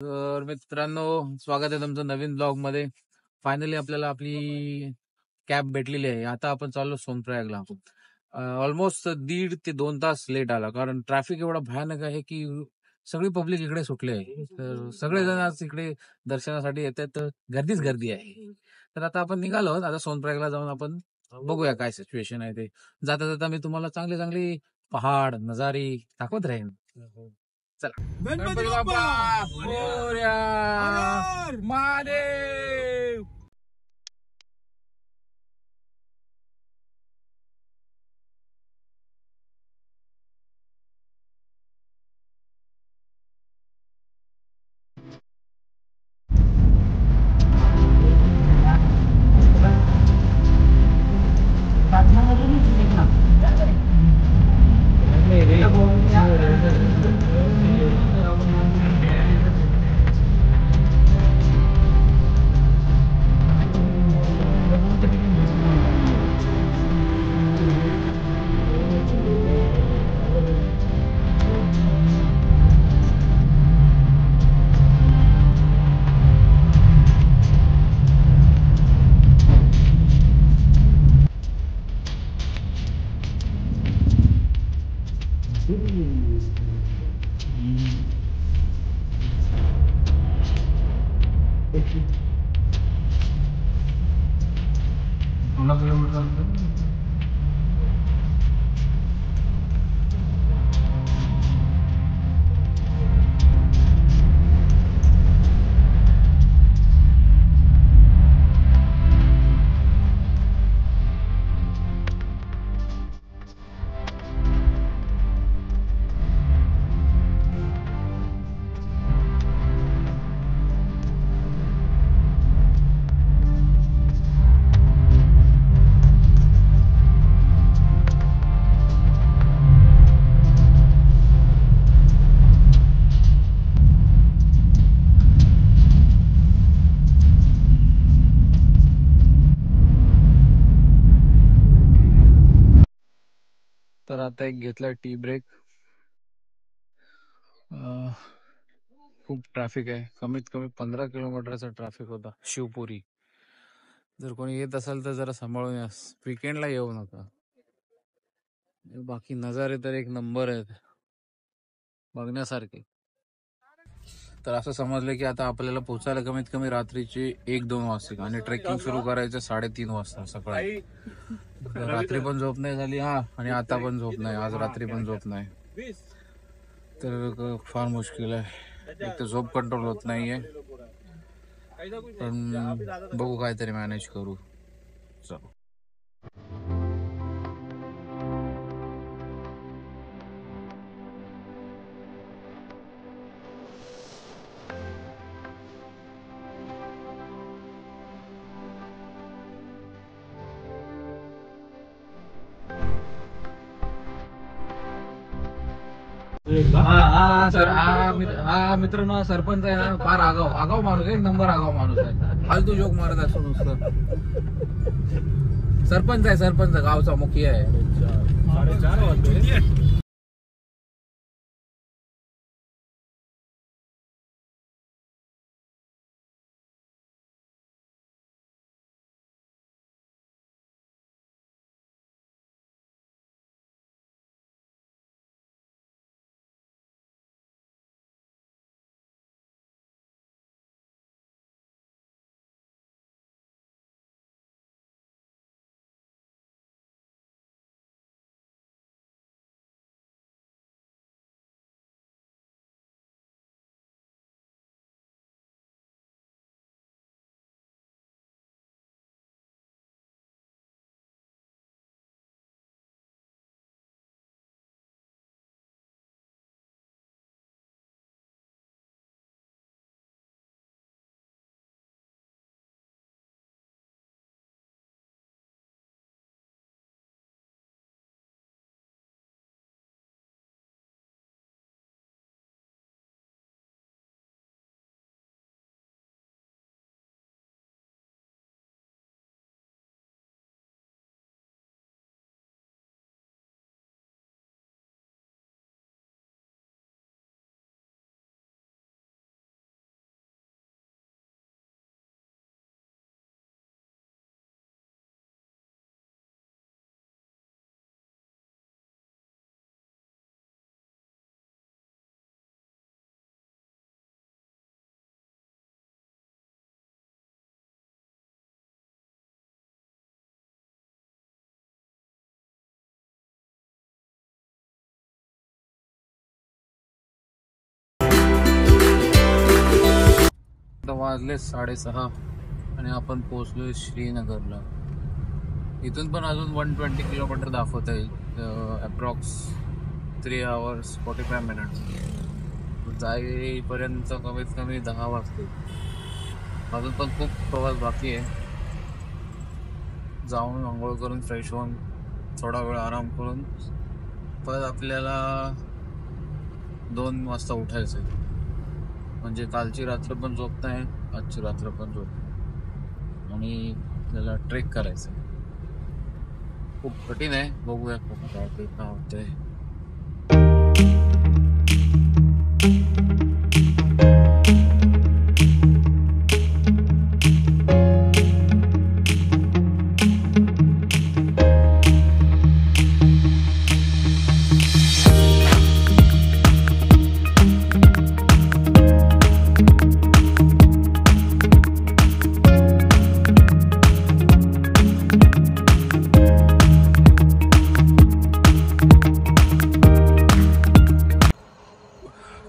तर मित्रांनो, स्वागत आहे तुमचं नवीन ब्लॉग मध्ये. फायनली आपल्याला आपली कॅब भेटलेली आहे. आता आपण चाललो सोनप्रयागला. ऑलमोस्ट 1.5 ते 2 तास लेट आला, कारण ट्रॅफिक एवढा भयानक आहे की सगळी पब्लिक इकडे सुटले आहे. तर सगळेजण आज इकडे दर्शनासाठी येतात, तर गर्दीच गर्दी आहे. तर आता आपण निघालो आहोत. आता सोनप्रयागला जाऊन आपण बघूया काय सिच्युएशन आहे ते. जाता जाता मी तुम्हाला चांगले चांगले पहाड नजारे दाखवत राहीन. चला. गणपती बाप्पा मोरया. महादेव. तर आता एक घेतला टी ब्रेक. खूप ट्रॅफिक आहे. कमीत कमी 15 किलोमीटरचा ट्रॅफिक होता शिवपुरी. जर कोणी येत असेल तर जरा सांभाळून या. विकेंडला येऊ नका. बाकी नजारे तर एक नंबर आहेत बघण्यासारखे. तर असं समजलं की आता आपल्याला पोहोचायला कमीत कमी रात्रीचे 1-2 वाजतील आणि ट्रेकिंग सुरू करायचं 3:30 वाजता सकाळी. रात्री पण झोप नाही झाली आणि आता पण झोप नाही. आज रात्री पण झोप नाही. तर फार मुश्किल आहे. एक तर झोप कंट्रोल होत नाहीये, पण बघू काहीतरी मॅनेज करू. चलो. मित्रांनो, सरपंच आहे ना, फार आगाव आगाव माणूस आहे. एक नंबर आगाव माणूस आहे. फालतू जोक मारत असतो नुसतं. सरपंच गावचा मुखिया आहे. 4:30 वाजले. वाजले 6:30 आणि आपण पोहोचलोय श्रीनगरला. इथून पण अजून 120 किलोमीटर दाखवता येईल. Approx 3 hours 45 minutes. जाईपर्यंत कमीत कमी 10 वाजतील. अजून पण खूप प्रवास बाकी आहे. जाऊन आंघोळ करून फ्रेश होऊन थोडा वेळ आराम करून परत आपल्याला 2 वाजता उठायचं आहे. म्हणजे कालची रात्र पण झोप नाही, आजची रात्र पण झोप नाही. आणि त्याला ट्रेक करायचं आहे. खूप कठीण आहे. बघूया काय होतंय.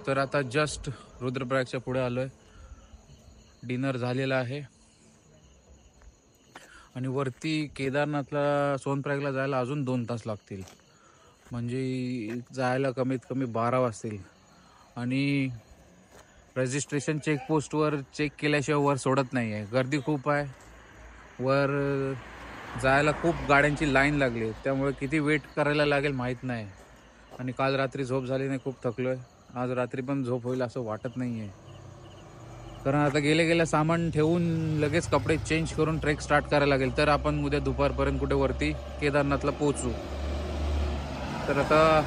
तर आता जस्ट रुद्रप्रयागच्या पुढे आलोय. डिनर झालेला आहे आणि वरती केदारनाथला सोनप्रयागला जायला अजून 2 तास लागतील. म्हणजे जायला कमीत कमी 12 वाजतील. आणि रजिस्ट्रेशन चेकपोस्टवर चेक केल्याशिवाय वर सोडत नाही आहे. गर्दी खूप आहे. वर जायला खूप गाड्यांची लाईन लागली. त्यामुळे किती वेट करायला लागेल माहीत नाही. आणि काल रात्री झोप झाली नाही, खूप थकलोय. आज रात्री पण झोप होईल असं वाटत नाही आहे. कारण आता गेल्या सामान ठेवून लगेच कपडे चेंज करून ट्रेक स्टार्ट करायला लागेल. तर आपण उद्या दुपारपर्यंत कुठे वरती केदारनाथला पोहोचू. तर आता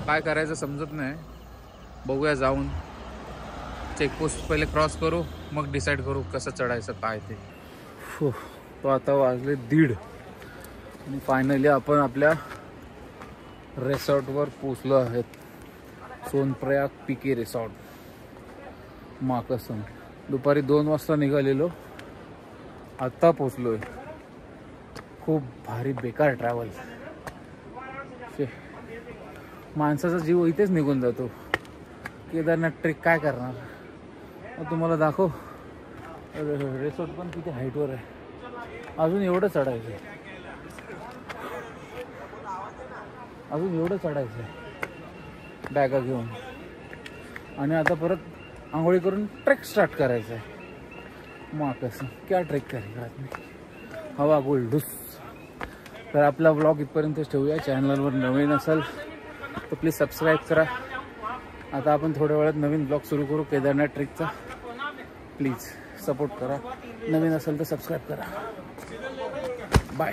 काय करायचं समजत नाही. बघूया, जाऊन चेकपोस्ट पहिले क्रॉस करू, मग डिसाईड करू कसं चढायचं काय ते. तो आता वाजले 1:30 आणि फायनली आपण आपल्या रिसॉर्टवर पोचलो आहेत. सोनप्रयाग पीके रिसॉर्ट, माकसन. दुपारी 2 वाजता निघालेलो, आत्ता पोचलोय. खूप भारी बेकार ट्रॅव्हल. माणसाचा जीव इथेच निघून जातो. केदारनाथ ट्रेक काय करणार. तुम्हाला दाखव, रिसॉर्ट पण किती हाईटवर आहे. अजून एवढं चढायचं आहे, बॅगा घेऊन. आणि आता परत आंघोळी करून ट्रेक स्टार्ट करायचं आहे. मग कसं क्या ट्रेक करेगा आदमी, हवा गोल्डूस. तर आपला व्लॉग इथपर्यंतच ठेवूया. चॅनलवर नवीन असाल तर प्लीज सबस्क्राईब करा. आता आपण थोड्या वेळात नवीन ब्लॉग सुरू करू केदारनाथ ट्रेकचा. प्लीज सपोर्ट करा. नवीन असेल तर सबस्क्राईब करा. बाय.